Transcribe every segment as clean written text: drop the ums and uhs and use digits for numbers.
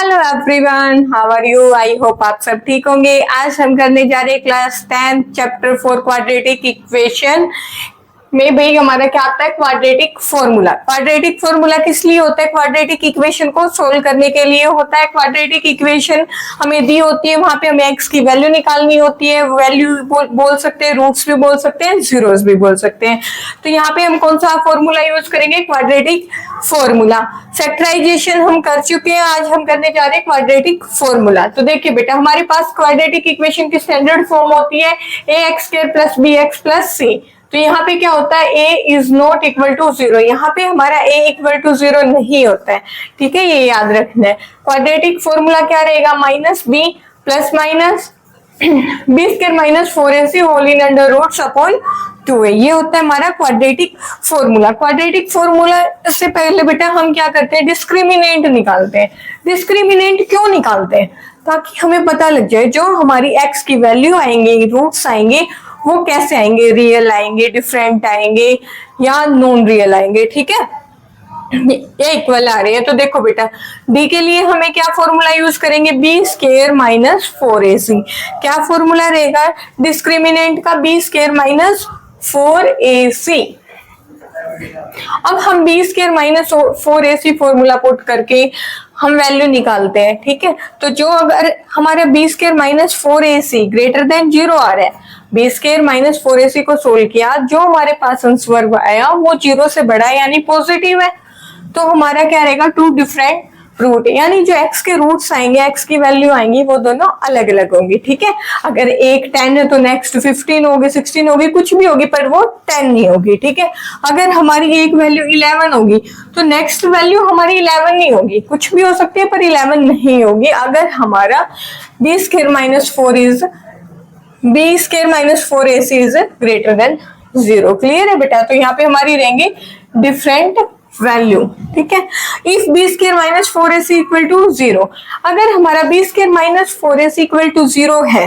Hello everyone, how are you? I hope आप सब ठीक होंगे। आज हम करने जा रहे हैं क्लास 10 चैप्टर 4 क्वाड्रेटिक इक्वेशन में भाई हमारा क्या आता है? Quadratic formula. क्वाड्रेटिक फॉर्मूला किस लिए होता है? क्वाड्रेटिक इक्वेशन को सोल्व करने के लिए होता है। क्वाड्रेटिक इक्वेशन हमें दी होती है, वहां पे हमें एक्स की वैल्यू निकालनी होती है। वैल्यू बोल सकते हैं, रूट्स भी बोल सकते हैं, जीरोस भी बोल सकते हैं। तो यहाँ पे हम कौन सा फॉर्मूला यूज करेंगे? Quadratic formula. फैक्टराइजेशन हम कर चुके हैं, आज हम करने जा रहे हैं क्वाड्रेटिक फॉर्मूला। तो देखिए बेटा, हमारे पास क्वाड्रेटिक इक्वेशन की स्टैंडर्ड फॉर्म होती है ax² + bx + c। तो यहाँ पे क्या होता है? a is not equal to 0। यहाँ पे हमारा a इक्वल टू 0 नहीं होता है, ठीक है, ये याद रखना है। क्वाड्रेटिक फॉर्मूला क्या रहेगा? -b + b² - 4ac whole in under roots upon 2a। ये होता है हमारा क्वाड्रेटिक फॉर्मूला। क्वाड्रेटिक फॉर्मूला से पहले बेटा हम क्या करते हैं? डिस्क्रिमिनेंट निकालते हैं। डिस्क्रिमिनेंट क्यों निकालते हैं? ताकि हमें पता लग जाए जो हमारी x की वैल्यू आएंगे, रूट्स आएंगे, वो कैसे आएंगे, रियल आएंगे, डिफरेंट आएंगे या नॉन रियल आएंगे, ठीक है। ये इक्वल आ रही है। तो देखो बेटा, d के लिए हमें क्या फॉर्मूला यूज करेंगे? b² - 4ac। क्या फॉर्मूला रहेगा डिस्क्रिमिनेंट का? b² - 4ac। अब हम b² - 4ac फॉर्मूला पुट करके हम वैल्यू निकालते हैं, ठीक है। तो जो अगर हमारा b² - 4ac ग्रेटर देन 0 आ रहा है, b² - 4ac को सोल्व किया, जो हमारे पास आंसर आया वो 0 से बड़ा है यानी पॉजिटिव है। तो हमारा क्या रहेगा? टू डिफरेंट रूट, यानी जो x के रूट्स आएंगे, x की वैल्यू आएंगी, वो दोनों अलग अलग होंगी, ठीक है। अगर एक 10 है तो नेक्स्ट 15 होगी, 16 होगी, कुछ भी होगी, पर वो 10 नहीं होगी, ठीक है। अगर हमारी एक वैल्यू 11 होगी तो नेक्स्ट वैल्यू हमारी 11 नहीं होगी, कुछ भी हो सकती है पर 11 नहीं होगी। अगर हमारा b² - 4ac is greater than 0। Clear है बेटा? तो यहाँ पे हमारी रहेंगी डिफरेंट वैल्यू, ठीक है। If b² - 4ac equal to 0, अगर हमारा b² - 4ac इक्वल टू 0 है,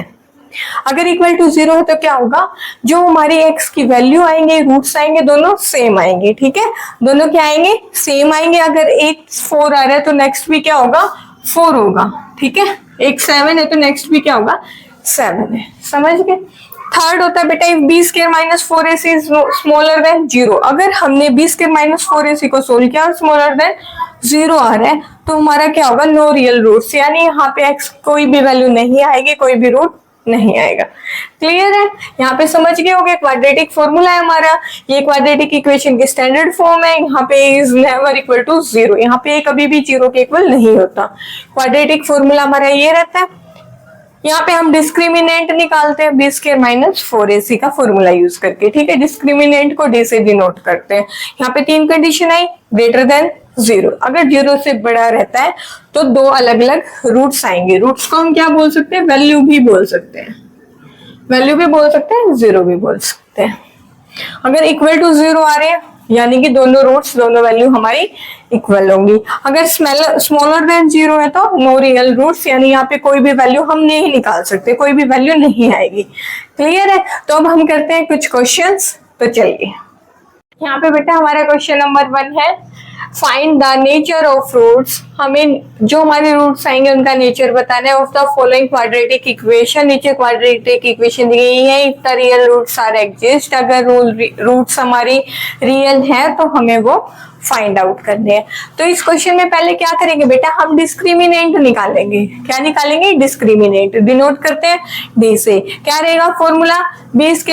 अगर इक्वल टू 0 है तो क्या होगा? जो हमारी x की वैल्यू आएंगे, रूट्स आएंगे, दोनों सेम आएंगे, ठीक है। दोनों क्या आएंगे? सेम आएंगे। अगर एक 4 आ रहा है तो नेक्स्ट भी क्या होगा? 4 होगा, ठीक है। एक 7 है तो नेक्स्ट भी क्या होगा? 7 है। समझ गए? थर्ड होता है बेटा, b² - 4ac is smaller than 0। अगर हमने b² - 4ac को सोल्व किया और स्मॉलर देन 0 आ रहा है तो हमारा क्या होगा? नो रियल रूट्स, यानी यहाँ पे x कोई भी वैल्यू नहीं आएगी, कोई भी रूट नहीं आएगा। क्लियर है? यहाँ पे समझ गए होंगे क्वाड्रेटिक फॉर्मूला है हमारा। ये क्वाड्रेटिक इक्वेशन की स्टैंडर्ड फॉर्म है। यहाँ पे इज नेवर इक्वल टू 0, यहाँ पे कभी भी 0 के इक्वल नहीं होता। क्वाड्रेटिक फॉर्मूला हमारा ये रहता है। यहाँ पे हम डिस्क्रिमिनेंट निकालते हैं b² - 4ac का फॉर्मूला यूज करके, ठीक है। डिस्क्रिमिनेंट को d से डिनोट करते हैं। यहाँ पे 3 कंडीशन आई, ग्रेटर देन 0। अगर 0 से बड़ा रहता है तो 2 अलग अलग रूट्स आएंगे। रूट्स को हम क्या बोल सकते हैं? वैल्यू भी बोल सकते हैं, वैल्यू भी बोल सकते हैं, 0 भी बोल सकते हैं। अगर इक्वल टू 0 आ रहे हैं यानी कि दोनों रूट्स, दोनों वैल्यू हमारी इक्वल होंगी। अगर स्मॉलर देन 0 है तो नो रियल रूट्स, यानी यहाँ पे कोई भी वैल्यू हम नहीं निकाल सकते, कोई भी वैल्यू नहीं आएगी। क्लियर है? तो अब हम करते हैं कुछ क्वेश्चंस। तो चलिए, यहाँ पे बेटा हमारा क्वेश्चन नंबर 1 है, find the nature of roots. हमें जो हमारे रूट्स आएंगे उनका नेचर बताना है। Of the following quadratic equation, नीचे क्वाड्रेटिक इक्वेशन दी गई है। If the real roots are exist, अगर रूट्स हमारी रियल है तो हमें वो फाइंड आउट करने हैं। तो इस क्वेश्चन में पहले क्या करेंगे बेटा? हम डिस्क्रिमिनेंट निकालेंगे। क्या निकालेंगे? डिस्क्रिमिनेंट। डिनोट करते हैं d से। क्या रहेगा फॉर्मूला? b² -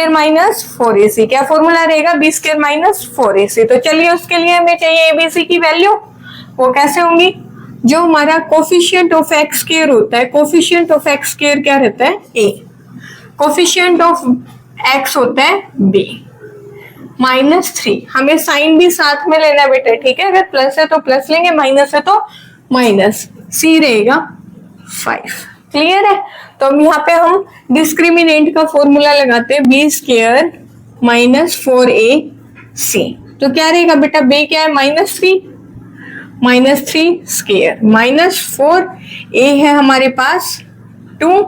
4ac। क्या फॉर्मूला रहेगा? b² - 4ac। तो चलिए, उसके लिए हमें चाहिए abc की वैल्यू। वो कैसे होंगी? जो हमारा कोफिशिएंट ऑफ x² होता है, कोफिशिएंट ऑफ x² क्या रहता है? a। कोफिशिएंट ऑफ x होता है b। -3, हमें साइन भी साथ में लेना बेटा, ठीक है। अगर प्लस है तो प्लस लेंगे, माइनस है तो माइनस। c रहेगा 5। क्लियर है? तो हम यहाँ पे हम डिस्क्रिमिनेंट का फॉर्मूला लगाते हैं, b² - 4ac। तो क्या रहेगा बेटा? b क्या है? -3, -3² -4a है हमारे पास 2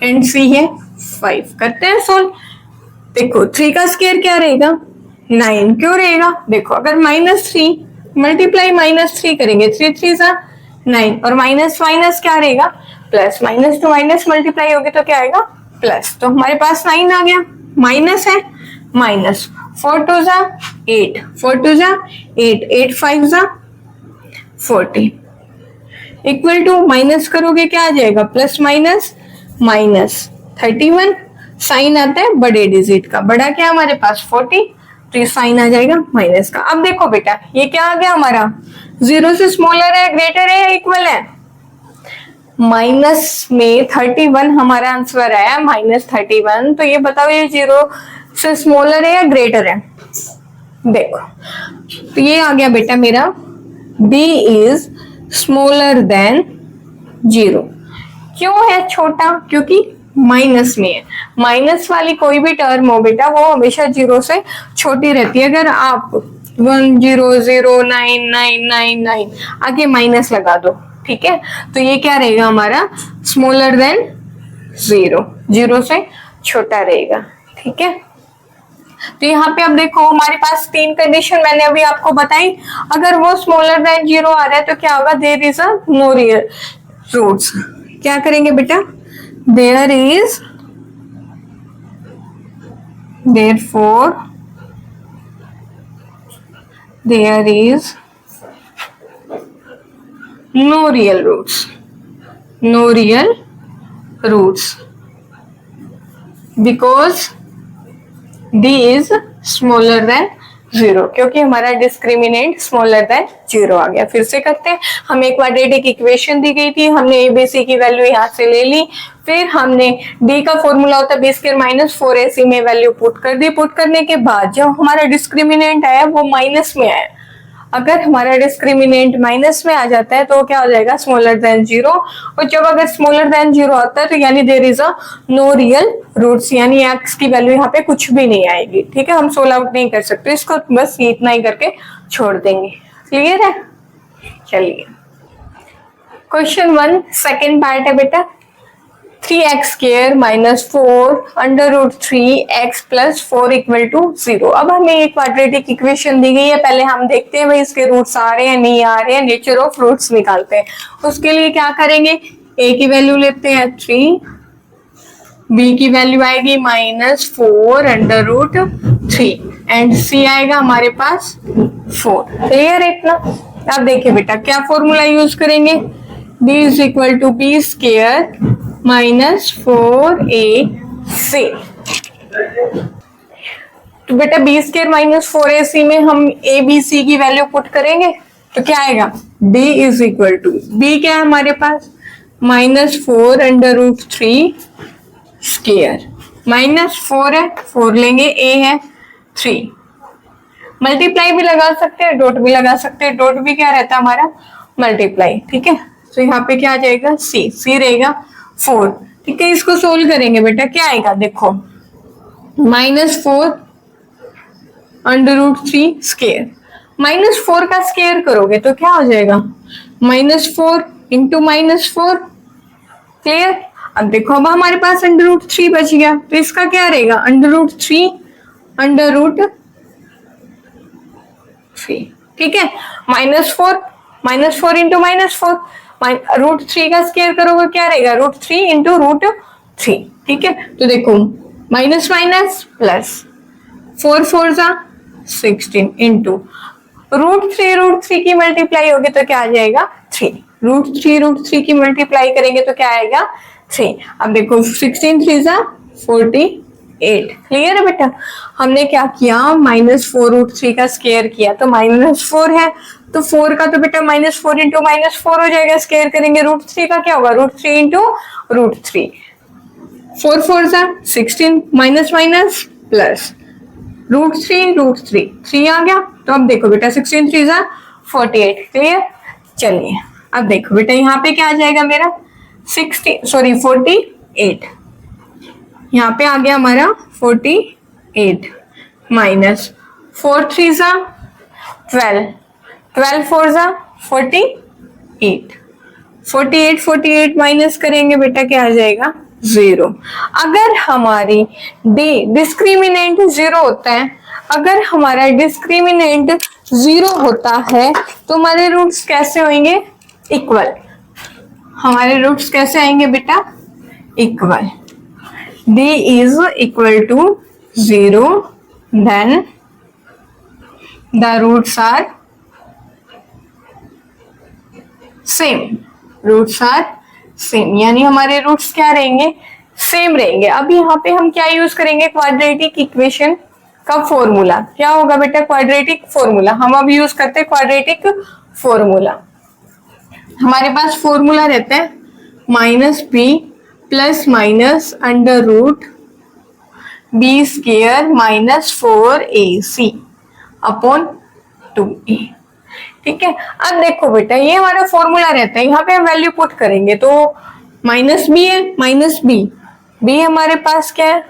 एंड c है 5। करते हैं सोल्व। देखो 3 का स्क्वायर क्या रहेगा? 9। क्यों रहेगा? देखो, अगर -3 मल्टीप्लाई -3 करेंगे, 3 3 सा 9 और माइनस माइनस क्या रहेगा plus, minus two minus multiply होगी तो क्या आएगा प्लस, तो हमारे पास 9 आ गया, माइनस है माइनस, 4 2 जा 8, 4 2 जा 8, 8 5 जा 40 इक्वल टू माइनस करोगे क्या आ जाएगा प्लस माइनस माइनस 31, साइन आता है बड़े डिजिट का, बड़ा क्या हमारे पास 40, तो ये साइन आ जाएगा माइनस का। अब देखो बेटा ये क्या आ गया हमारा, 0 से स्मॉलर है, ग्रेटर है, इक्वल है, माइनस में 31 हमारा आंसर आया -31, तो ये बताओ ये 0 से स्मॉलर है या ग्रेटर है, देखो तो ये आ गया बेटा मेरा b इज स्मॉलर देन 0। क्यों है छोटा, क्योंकि माइनस में है, माइनस वाली कोई भी टर्म हो बेटा वो हमेशा 0 से छोटी रहती है। अगर आप 1 0 0 9 9 9 9 आगे माइनस लगा दो, ठीक है, तो ये क्या रहेगा हमारा स्मॉलर देन 0, 0 से छोटा रहेगा, ठीक है। तो यहाँ पे अब देखो हमारे पास 3 कंडीशन मैंने अभी आपको बताई, अगर वो स्मॉलर देन 0 आ रहा है तो क्या होगा, there is a no real roots, क्या करेंगे बेटा, there is therefore there is no real roots, no real roots because d is smaller than 0, क्योंकि हमारा डिस्क्रिमिनेंट स्मॉलर देन 0 आ गया। फिर से करते हैं, हमें एक क्वाड्रेटिक इक्वेशन दी गई थी, हमने एबीसी की वैल्यू यहाँ से ले ली, फिर हमने d का फॉर्मूला होता है बी स्क्वायर माइनस 4ac में वैल्यू पुट कर दी, पुट करने के बाद जब हमारा डिस्क्रिमिनेंट आया वो माइनस में आया, अगर हमारा डिस्क्रिमिनेंट माइनस में आ जाता है तो क्या हो जाएगा स्मॉलर देन 0, और जब अगर स्मॉलर देन 0 आता है तो यानी there is a no real roots, यानी x की वैल्यू यहाँ पे कुछ भी नहीं आएगी, ठीक है, हम सोल्व आउट नहीं कर सकते इसको, बस ये इतना ही करके छोड़ देंगे, क्लियर है। चलिए क्वेश्चन 1 सेकेंड पार्ट है बेटा, 3x square minus 4 under root 3x plus 4 equal to 0। अब हमें एक क्वाड्रेटिक इक्वेशन दी गई है, पहले हम देखते हैं भाई इसके रूट्स आ रहे हैं नहीं आ रहे हैं, नेचर ऑफ रूट्स निकालते हैं। उसके लिए क्या करेंगे, a की वैल्यू लेते हैं 3, b की वैल्यू आएगी -4 अंडर रूट 3 एंड c आएगा हमारे पास 4, क्लियर है इतना। अब देखिए बेटा क्या फॉर्मूला यूज करेंगे, b is equal to b square -4ac, तो बेटा बी स्क्वायर -4ac में हम ए बी सी की वैल्यू पुट करेंगे तो क्या आएगा, d is equal to b क्या है हमारे पास -4 अंडर रूट 3 स्क्वायर, -4 है 4 लेंगे, a है 3, मल्टीप्लाई भी लगा सकते हैं डॉट भी लगा सकते हैं, डॉट भी क्या रहता है हमारा मल्टीप्लाई, ठीक है, तो यहाँ पे क्या आ जाएगा c रहेगा 4, ठीक है। इसको सोल्व करेंगे बेटा क्या आएगा, देखो -4 अंडर रूट 3 स्क्वायर, -4 का स्क्वायर करोगे तो क्या हो जाएगा -4 इंटू -4, क्लियर। अब देखो अब हमारे पास अंडर रूट 3 बच गया, तो इसका क्या रहेगा अंडर रूट 3 अंडर रूट 3, ठीक है, -4 इंटू -4, रूट 3 का स्क्वायर करोगे क्या रहेगा √3 इंटू √3, ठीक है। तो देखो माइनस माइनस प्लस 4 4 जा 16 इंटू √3 की मल्टीप्लाई होगी तो क्या आ जाएगा 3, √3 की मल्टीप्लाई करेंगे तो क्या आएगा 3। अब देखो 16 3 जा 48, क्लियर है बेटा। हमने क्या किया -4 √3 का स्क्वायर किया तो -4 है तो 4 का तो बेटा -4 इंटू -4 हो जाएगा, स्क्वायर करेंगे √3 का क्या होगा √3 इंटू √3, 4 4 जा 16 माइनस माइनस प्लस √3 3 आ गया। तो अब देखो बेटा 16 3 जा 48, क्लियर। चलिए अब देखो बेटा यहाँ पे क्या आ जाएगा मेरा 48, यहाँ पे आ गया हमारा 48 माइनस 4 3 जा 12 4 जा 48 माइनस करेंगे बेटा क्या आ जाएगा 0। अगर हमारी डिस्क्रिमिनेंट 0 होता है, अगर हमारा डिस्क्रिमिनेंट 0 होता है तो हमारे रूट्स कैसे होंगे इक्वल। हमारे रूट्स कैसे आएंगे बेटा? Equal. b is equal to 0 then the roots are same. Roots are same यानी हमारे रूट्स क्या रहेंगे? सेम रहेंगे। अब यहाँ पे हम क्या यूज करेंगे? क्वाड्रेटिक इक्वेशन का फॉर्मूला। क्या होगा बेटा? Quadratic formula. हम अब यूज करते हैं क्वाड्रेटिक फॉर्मूला। हमारे पास फॉर्मूला रहता है minus b plus minus under root b square minus 4ac upon 2a। ठीक है, अब देखो बेटा ये हमारा फॉर्मूला रहता है, यहाँ पे हम वैल्यू पुट करेंगे तो माइनस बी है, माइनस बी, बी हमारे पास क्या है?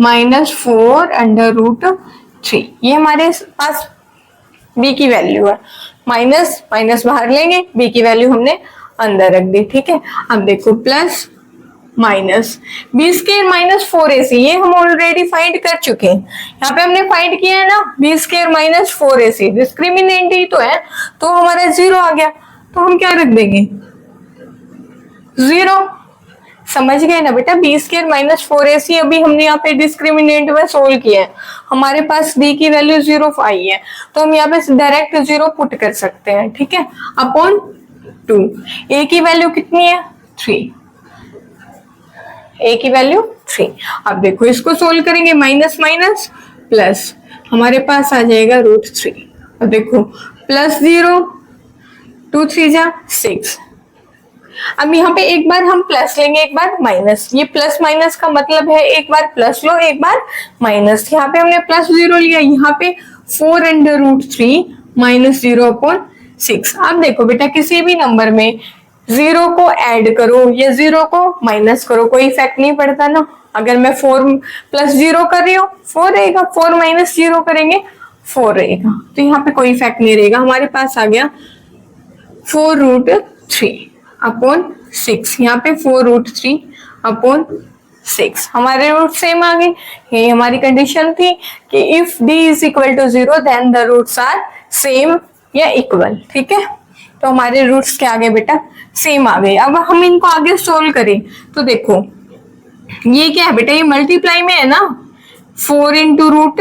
Minus 4 under root 3। ये हमारे पास b की वैल्यू है। माइनस माइनस बाहर लेंगे, b की वैल्यू हमने अंदर रख दी। ठीक है, अब देखो plus minus b square minus 4ac, ये हम ऑलरेडी फाइंड कर चुके हैं। यहाँ पे हमने फाइंड किया है ना, B square minus 4ac, discriminant ही तो है तो हमारा 0 आ गया, तो हम क्या रख देंगे? 0। समझ गए ना बेटा? बी स्क्वायर माइनस 4ac अभी हमने यहाँ पे डिस्क्रिमिनेंट में सोल्व किया है, हमारे पास b की वैल्यू 0 आई है तो हम यहाँ पे डायरेक्ट 0 पुट कर सकते हैं। ठीक है, अपॉन 2। a की वैल्यू कितनी है? 3। a की वैल्यू 3। अब देखो इसको सोल्व करेंगे, माइनस माइनस प्लस, हमारे पास आ जाएगा रूट 3। अब देखो प्लस 0, 2 3 जा 6। अब यहाँ पे एक बार हम प्लस लेंगे, एक बार माइनस। ये प्लस माइनस का मतलब है एक बार प्लस लो एक बार माइनस। यहाँ पे हमने प्लस 0 लिया, यहाँ पे 4 अंडर रूट 3 माइनस 0 अपॉन 6। अब देखो बेटा किसी भी नंबर में 0 को ऐड करो या 0 को माइनस करो कोई इफेक्ट नहीं पड़ता ना। अगर मैं 4 प्लस 0 कर रही हूँ 4 रहेगा, 4 माइनस 0 करेंगे 4 रहेगा, तो यहाँ पे कोई इफेक्ट नहीं रहेगा। हमारे पास आ गया 4 रूट 3 अपॉन 6। यहाँ पे 4 रूट 3 अपॉन 6, हमारे रूट सेम आ गए। ये हमारी कंडीशन थी कि if d is equal to 0 then the roots are same या इक्वल। ठीक है, तो हमारे रूट्स क्या आ गए बेटा? सेम आ गए। अब हम इनको आगे सोल्व करें तो देखो ये क्या है बेटा? ये मल्टीप्लाई में है ना, 4 इंटू रूट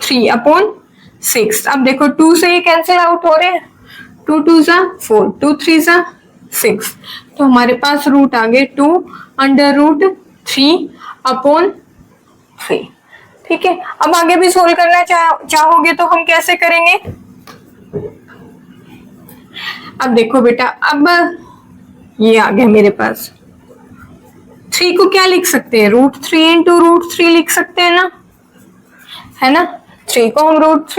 3 अपॉन 6। अब देखो 2 से ये कैंसिल आउट हो रहे हैं, 2 2 जा 4, 2 3 जा 6, तो हमारे पास रूट आ गए 2 अंडर रूट 3 अपॉन 3। ठीक है, अब आगे भी सोल्व करना चाहोगे तो हम कैसे करेंगे? अब देखो बेटा, अब ये आ गया मेरे पास 3 को क्या लिख सकते हैं? रूट 3 इंटू रूट 3 लिख सकते हैं ना, है ना? 3 को हम रूट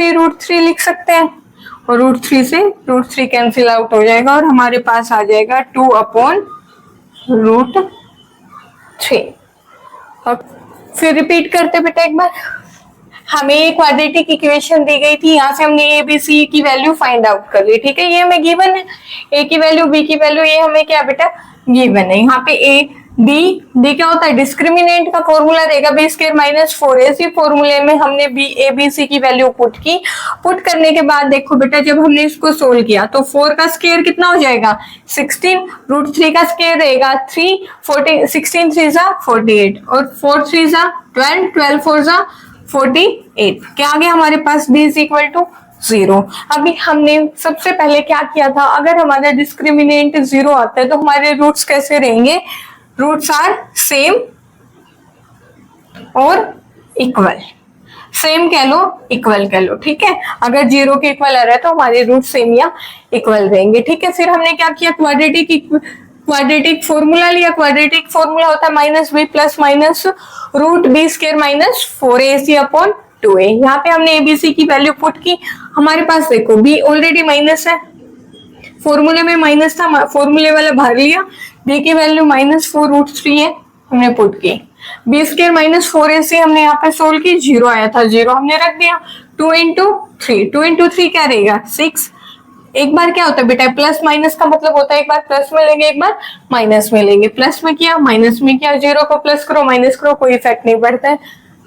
3 लिख सकते हैं और रूट 3 से रूट 3 कैंसिल आउट हो जाएगा और हमारे पास आ जाएगा 2 अपॉन रूट 3। अब फिर रिपीट करते बेटा एक बार। हमें एक क्वाड्रेटिक इक्वेशन दी गई थी, यहाँ से हमने ए बी सी की वैल्यू फाइंड आउट कर ली। ठीक है, ये हमें गिवन है, ए की वैल्यू बी की वैल्यू, ये हमें क्या बेटा गिवन है। यहाँ पे ए डी क्या होता है? डिस्क्रिमिनेंट का फॉर्मूला रहेगा बी स्क्वायर माइनस 4ac। फॉर्मूले में हमने ए बी सी की वैल्यू पुट की। पुट करने के बाद देखो बेटा जब हमने इसको सोल्व किया तो 4 का स्क्वायर कितना हो जाएगा? 16। रूट 3 का स्क्वायर रहेगा 3, 14, 16 3 जा 48 और 4 3 जा 12, 12 4 जा 48। क्या आ गया हमारे पास? b is equal to 0। अभी हमने सबसे पहले क्या किया था? अगर हमारा डिस्क्रिमिनेंट 0 आता है तो हमारे रूट्स कैसे रहेंगे? रूट्स आर सेम और इक्वल। सेम कह लो, इक्वल कह लो। ठीक है, अगर 0 के इक्वल आ रहा है तो हमारे रूट सेम या इक्वल रहेंगे। ठीक है, फिर हमने क्या किया? क्वाड्रेटिक फॉर्मूला लिया। क्वाड्रेटिक फॉर्मूला होता है minus b plus minus root b square minus 4ac upon 2a। यहाँ पे हमने एबीसी की वैल्यू पुट की, हमारे पास देखो b ऑलरेडी माइनस है, फॉर्मूले में माइनस था, फॉर्मूले वाला भर लिया। b की वैल्यू माइनस 4 रूट 3 है, हमने पुट की। बी स्क्वायर माइनस 4ac हमने यहाँ पे सोल्व की, 0 आया था, 0 हमने रख दिया। 2 इंटू 3 क्या रहेगा? 6। एक बार क्या होता है बेटा? प्लस माइनस का मतलब होता है एक बार प्लस में लेंगे एक बार माइनस में लेंगे। प्लस में किया माइनस में किया, 0 को प्लस करो माइनस करो कोई इफेक्ट नहीं पड़ता है।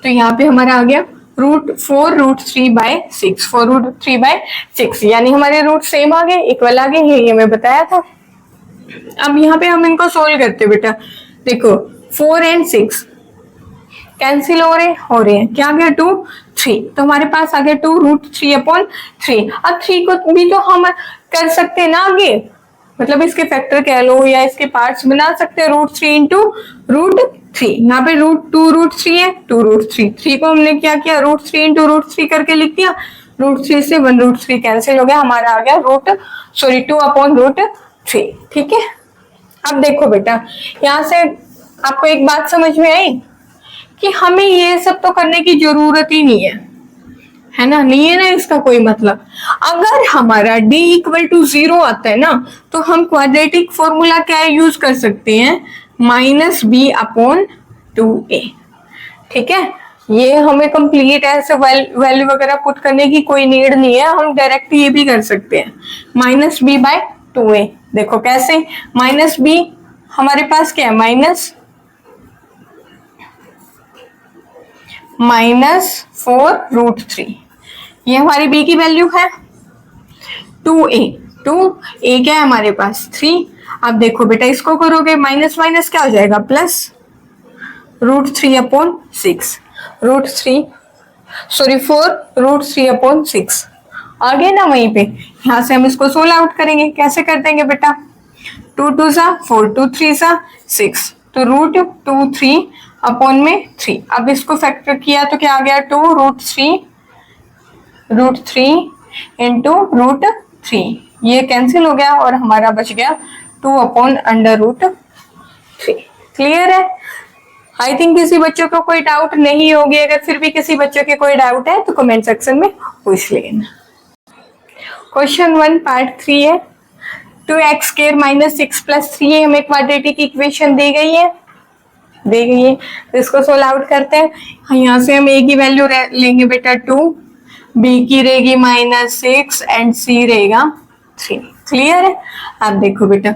तो यहाँ पे हमारा आ गया 4√3/6, 4√3/6, यानी हमारे रूट सेम आ गए, इक्वल आ गए, ये मैं बताया था। अब यहाँ पे हम इनको सोल्व करते बेटा, देखो 4 और 6 कैंसिल हो रहे हैं, क्या आ गया 2, 3, तो हमारे पास आ गया 2√3/3। अब 3 को भी तो हम कर सकते हैं ना आगे, मतलब इसके फैक्टर कह लो या इसके पार्ट्स बना सकते हैं, √3 इंटू √3, यहाँ पे √2√3 है, 2√3, 3 को हमने क्या किया, √3 इंटू √3 करके लिख दिया, √3 से 1√3 कैंसिल हो गया, हमारा आ गया 2/√3। ठीक है। अब देखो बेटा, यहाँ से आपको एक बात समझ में आई कि हमें ये सब तो करने की जरूरत ही नहीं है ना, नहीं है ना इसका कोई मतलब। अगर हमारा d = 0 आता है ना, तो हम क्वाड्रेटिक फॉर्मूला क्या यूज कर सकते हैं, -b/2a। ठीक है, ये हमें कंप्लीट ऐसे वैल्यू वगैरह पुट करने की कोई नीड नहीं है, हम डायरेक्ट ये भी कर सकते हैं, -b/2a। देखो कैसे, -b हमारे पास क्या है, -4√3, ये हमारी b की वैल्यू है, 2a क्या है हमारे पास 3। अब देखो बेटा, इसको करोगे माइनस माइनस क्या हो जाएगा, प्लस √3/6, 4√3/6 आ गए ना वहीं पे। यहाँ से हम इसको सोल्व आउट करेंगे, कैसे कर देंगे बेटा, 2 2 4, 2 3 6, तो √2/3 अब इसको फैक्टर किया तो क्या आ गया, 2√3 इंटू √3, ये कैंसिल हो गया और हमारा बच गया 2/√3। क्लियर है। आई थिंक किसी बच्चों को कोई डाउट नहीं होगी, अगर फिर भी किसी बच्चों के कोई डाउट है तो कमेंट सेक्शन में पूछ लेना। क्वेश्चन 1 पार्ट 3 है, 2x² - 6 + 3 हमें क्वाड्रेटिक इक्वेशन दी गई है, तो इसको सोल्व आउट करते हैं। यहाँ से हम a की वैल्यू लेंगे बेटा 2, b की रहेगी -6 एंड c रहेगा 3। क्लियर है। अब देखो बेटा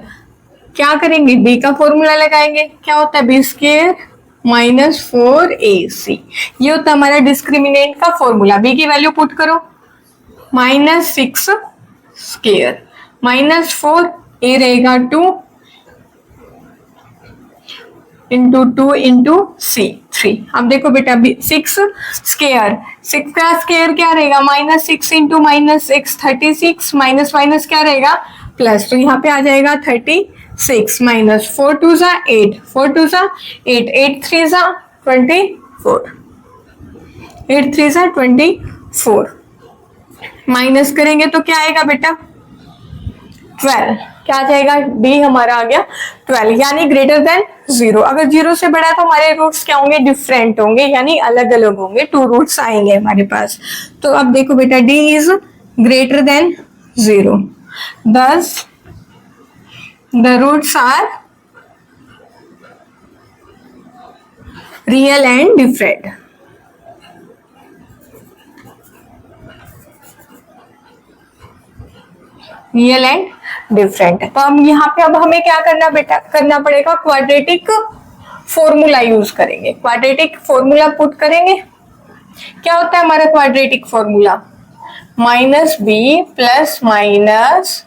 क्या करेंगे, b का फॉर्मूला लगाएंगे, क्या होता है, b² - 4ac, ये होता है हमारा डिस्क्रिमिनेंट का फॉर्मूला। b की वैल्यू पुट करो, -6² -4, a रहेगा 2 इंटू 2 इंटू c 3। अब देखो बेटा 6 का स्क्वायर क्या रहेगा, -6 इंटू -6 36, माइनस माइनस क्या रहेगा, प्लस, तो यहाँ पे आ जाएगा 36 - 4 2 8, 4 2 8, 8 3 24, 8 3 24, माइनस करेंगे तो क्या आएगा बेटा 12, क्या आ जाएगा, d हमारा आ गया 12, यानी ग्रेटर देन 0। अगर 0 से बड़ा है तो हमारे रूट्स क्या होंगे, डिफरेंट होंगे, यानी अलग अलग होंगे, 2 रूट्स आएंगे हमारे पास। तो अब देखो बेटा d is greater than 0, thus the roots are real and different। Real and different. तो हम यहाँ पे अब हमें क्या करना बेटा, करना पड़ेगा, क्वाड्रेटिक फॉर्मूला यूज करेंगे, क्वाड्रेटिक फॉर्मूला पुट करेंगे। क्या होता है हमारा quadratic formula, -b plus minus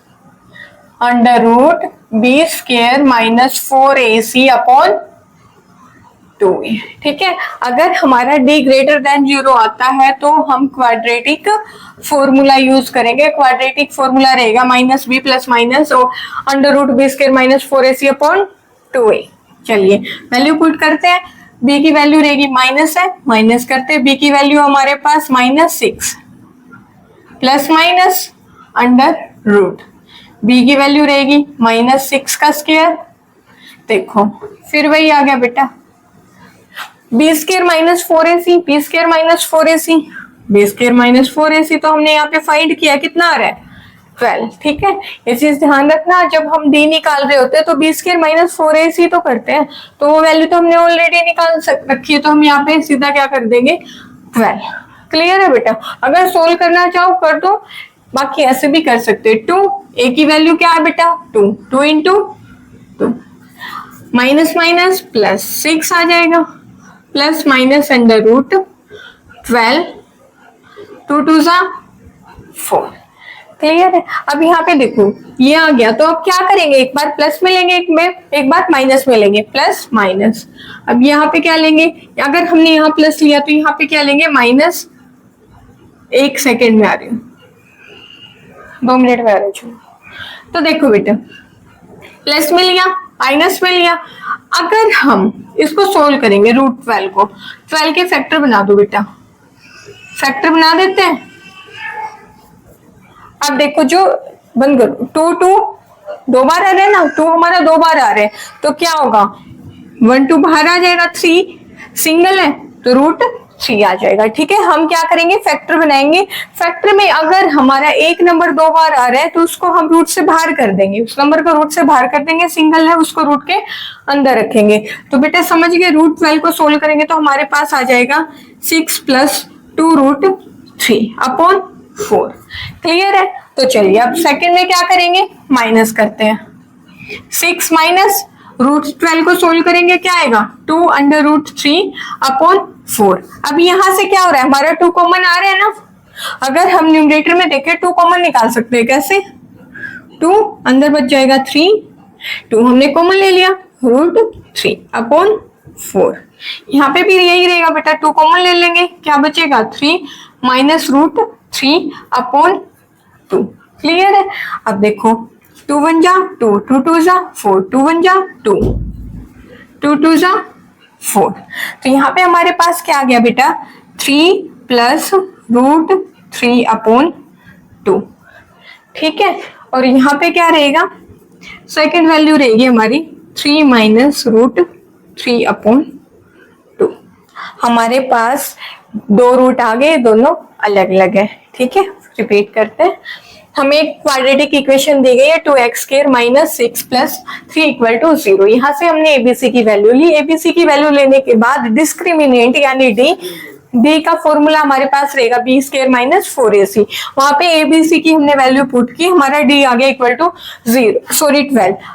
√b² - 4ac/2। ठीक है, अगर हमारा d ग्रेटर देन 0 आता है तो हम क्वाड्रेटिक फॉर्मूला यूज करेंगे। क्वाड्रेटिक फॉर्मूला रहेगा -b plus minus √b² - 4ac/2a। चलिए वैल्यू पुट करते हैं, b की वैल्यू रहेगी माइनस है, माइनस करते हैं, b की वैल्यू हमारे पास -6 प्लस माइनस √, b की वैल्यू रहेगी -6 का स्क्वायर। देखो फिर वही आ गया बेटा, b² - 4ac, b² - 4ac, b² - 4ac, तो हमने यहाँ पे फाइंड किया, कितना आ रहा है 12। ठीक है, ये चीज ध्यान रखना, जब हम d निकाल रहे होते हैं तो b² - 4ac तो करते हैं, तो वो वैल्यू तो हमने ऑलरेडी निकाल रखी है, तो हम यहाँ पे सीधा क्या कर देंगे 12। क्लियर है बेटा, अगर सोल्व करना चाहो कर दो, बाकी ऐसे भी कर सकते हैं। 2 a की वैल्यू क्या है बेटा 2, 2 इंटू 2, माइनस माइनस प्लस 6 आ जाएगा, प्लस माइनस √12 2 2 जा 4। क्लियर है। अब यहाँ पे देखो ये आ गया, तो अब क्या करेंगे, एक बार प्लस में लेंगे, एक बार माइनस में लेंगे, प्लस माइनस। अब यहाँ पे क्या लेंगे, अगर हमने यहाँ प्लस लिया तो यहाँ पे क्या लेंगे, माइनस। 1 सेकेंड में आ रही हूँ, 2 मिनट में आ रही हूँ। तो देखो बेटा, प्लस में लिया, माइनस में लिया। अगर हम इसको सोल्व करेंगे, रूट 12 को, 12 के फैक्टर बना दो बेटा, फैक्टर बना देते हैं। अब देखो जो बंद करो, 2 2 2 बार आ रहे हैं ना, 2 हमारा 2 बार आ रहे हैं, तो क्या होगा, 1 2 बाहर आ जाएगा, 3 सिंगल है तो रूट 3 आ जाएगा। ठीक है, हम क्या करेंगे, फैक्टर बनाएंगे। फैक्टर में अगर हमारा एक नंबर 2 बार आ रहा है तो उसको हम रूट से बाहर कर देंगे, उस नंबर को रूट से बाहर कर देंगे, सिंगल है उसको रूट के अंदर रखेंगे। तो बेटा समझ गए, रूट 12 को सोल्व करेंगे तो हमारे पास आ जाएगा 6 + 2 √3/4। क्लियर है। तो चलिए अब सेकंड में क्या करेंगे, माइनस करते हैं। 6 माइनस √12 को सोल्व करेंगे, क्या आएगा, 2 √3/4। अब यहां से क्या हो रहा है, हमारा 2 कॉमन आ रहा है ना। अगर हम न्यूमरेटर में देखें 2 कॉमन निकाल सकते हैं, कैसे, 2 अंदर बच जाएगा 3, 2 हमने कॉमन ले लिया, √3/4। यहाँ पे भी यही रहेगा बेटा, 2 कॉमन ले लेंगे, क्या बचेगा, 3 माइनस √3/2। क्लियर है। अब देखो 2 1 जा 2, 2 2 जा 4, 2 1 जा 2, 2 2 जा 4। तो यहाँ पे हमारे पास क्या आ गया बेटा, 3 + √3/2। ठीक है, और यहाँ पे क्या रहेगा, सेकंड वैल्यू रहेगी हमारी 3 माइनस √3/2। हमारे पास 2 रूट आ गए, दोनों अलग अलग है। ठीक है, रिपीट करते हैं। हमें एक क्वाड्रेटिक इक्वेशन दी गई है, 2x² - 6 + 3 = 0। यहाँ से हमने एबीसी की वैल्यू ली। एबीसी की वैल्यू लेने के बाद डिस्क्रिमिनेंट यानी डी का फॉर्मूला हमारे पास रहेगा b² - 4ac। वहां पे एबीसी की हमने वैल्यू पुट की, हमारा डी आ गया = 12।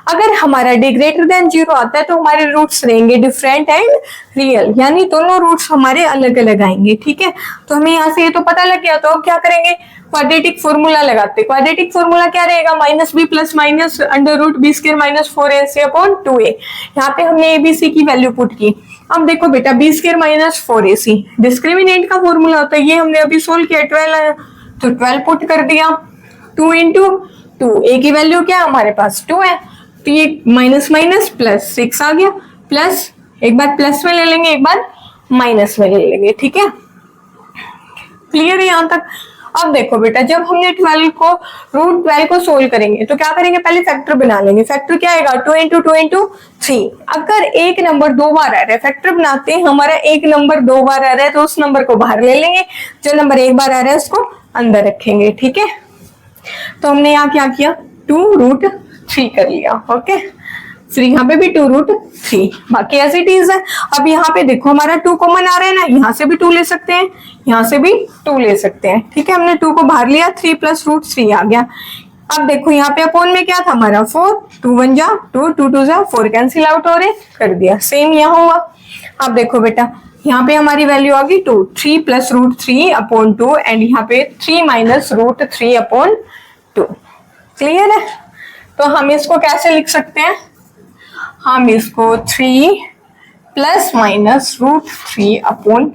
अगर हमारा डी > 0 आता है तो हमारे रूट्स रहेंगे डिफरेंट एंड रियल, यानी दोनों रूट्स हमारे अलग अलग आएंगे। ठीक है, तो हमें यहाँ से ये तो पता लग गया। तो अब क्या करेंगे, क्वाड्रेटिक फॉर्मूला लगाते। क्वाड्रेटिक फॉर्मूला क्या रहेगा, -b + माइनस √b² - 4ac/2a। यहाँ पे हमने एबीसी की वैल्यू पुट की। अब देखो बेटा, b² - 4ac डिस्क्रिमिनेंट का फॉर्मूला होता है, ये हमने अभी सोल्व किया, 12 आया तो 12 पुट कर दिया। 2 × 2, a की वैल्यू क्या है हमारे पास 2 है, तो ये माइनस माइनस प्लस 6 आ गया, प्लस एक बार प्लस में ले लेंगे, एक बार माइनस में ले लेंगे। ठीक है, क्लियर है यहाँ तक। अब देखो बेटा, जब हमने √12 को सोल्व करेंगे तो क्या करेंगे, पहले फैक्टर बना लेंगे। फैक्टर क्या आएगा, 2 × 2 × 3। अगर एक नंबर 2 बार आ रहा है, फैक्टर बनाते हैं, हमारा एक नंबर 2 बार आ रहा है तो उस नंबर को बाहर ले लेंगे, जो नंबर 1 बार आ रहा है उसको अंदर रखेंगे। ठीक है, तो हमने यहाँ क्या किया, 2√3 कर लिया। ओके, फिर यहाँ पे भी 2√3, बाकी एज इट इज है। अब यहाँ पे देखो हमारा 2 कॉमन आ रहा है ना, यहाँ से भी 2 ले सकते हैं, यहाँ से भी 2 ले सकते हैं। ठीक है, हमने 2 को बाहर लिया, 3 + √3 आ गया। अब देखो यहाँ पे अपोन में क्या था हमारा 4, 2 1 जा 2, 2 2 जा 4, कैंसिल आउट हो रहे, कर दिया। सेम यहाँ हुआ। अब देखो बेटा, यहाँ पे हमारी वैल्यू आ गई 2, 3 + √3/2 एंड यहाँ पे 3 माइनस √3/2। क्लियर है। तो हम इसको कैसे लिख सकते हैं, हम इसको 3 ± √3/2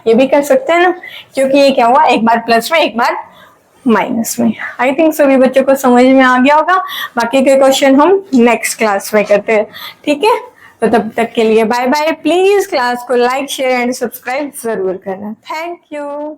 ये भी कर सकते हैं ना, क्योंकि ये क्या हुआ, एक बार प्लस में एक बार माइनस में। आई थिंक सभी बच्चों को समझ में आ गया होगा। बाकी के क्वेश्चन हम नेक्स्ट क्लास में करते हैं। ठीक है, तो तब तक के लिए बाय बाय। प्लीज क्लास को लाइक, शेयर एंड सब्सक्राइब जरूर करना। Thank you.